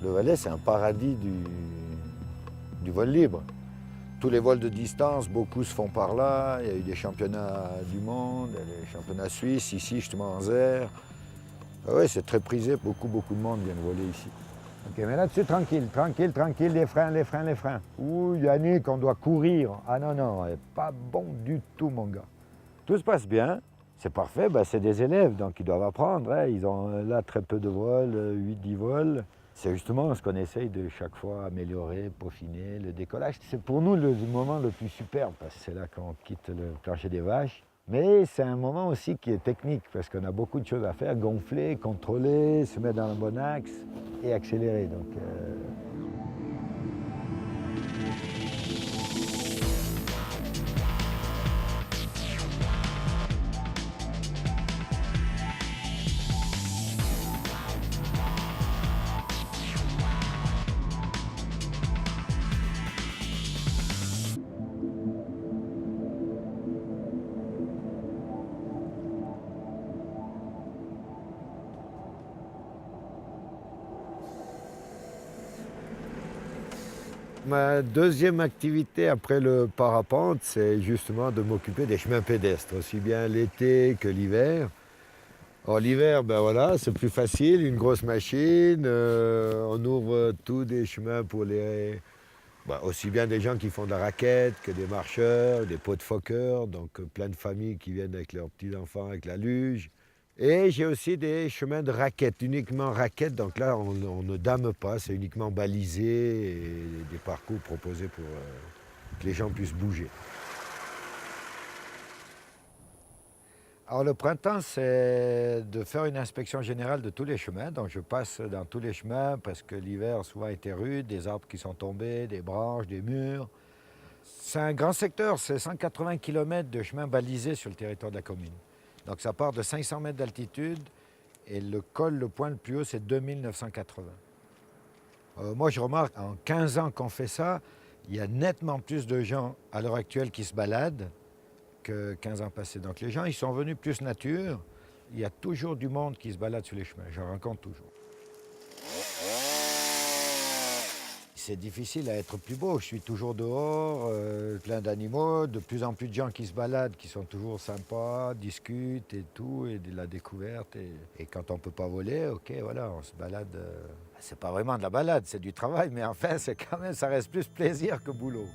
Le Valais, c'est un paradis du vol libre. Tous les vols de distance, beaucoup se font par là. Il y a eu des championnats du monde, des championnats suisses, ici justement en Zère. Ah ouais, c'est très prisé, beaucoup de monde viennent voler ici. Ok, mais là-dessus, tranquille, tranquille, tranquille, les freins, les freins, les freins. Ouh, Yannick, on doit courir. Ah non, non, pas bon du tout, mon gars. Tout se passe bien, c'est parfait, ben, c'est des élèves, donc ils doivent apprendre. Hein. Ils ont là très peu de vols, 8-10 vols. C'est justement ce qu'on essaye de chaque fois améliorer, peaufiner. Le décollage, c'est pour nous le moment le plus superbe, parce que c'est là qu'on quitte le plancher des vaches. Mais c'est un moment aussi qui est technique, parce qu'on a beaucoup de choses à faire, gonfler, contrôler, se mettre dans le bon axe et accélérer. Donc, ma deuxième activité après le parapente, c'est justement de m'occuper des chemins pédestres, aussi bien l'été que l'hiver. Alors l'hiver, ben voilà, c'est plus facile, une grosse machine, on ouvre tous des chemins pour aussi bien des gens qui font de la raquette que des marcheurs, des pots de phoqueurs, donc plein de familles qui viennent avec leurs petits-enfants avec la luge. Et j'ai aussi des chemins de raquettes, uniquement raquettes, donc là on ne dame pas, c'est uniquement balisé et des parcours proposés pour que les gens puissent bouger. Alors le printemps, c'est de faire une inspection générale de tous les chemins. Donc je passe dans tous les chemins parce que l'hiver souvent était rude, des arbres qui sont tombés, des branches, des murs. C'est un grand secteur, c'est 180 km de chemins balisés sur le territoire de la commune. Donc ça part de 500 mètres d'altitude et le col, le point le plus haut, c'est 2980. Moi je remarque, en 15 ans qu'on fait ça, il y a nettement plus de gens à l'heure actuelle qui se baladent que 15 ans passés. Donc les gens, ils sont venus plus nature. Il y a toujours du monde qui se balade sur les chemins. J'en rencontre toujours. C'est difficile à être plus beau. Je suis toujours dehors, plein d'animaux, de plus en plus de gens qui se baladent, qui sont toujours sympas, discutent et tout, et de la découverte. Et quand on ne peut pas voler, ok, voilà, on se balade. C'est pas vraiment de la balade, c'est du travail, mais enfin, c'est quand même, ça reste plus plaisir que boulot.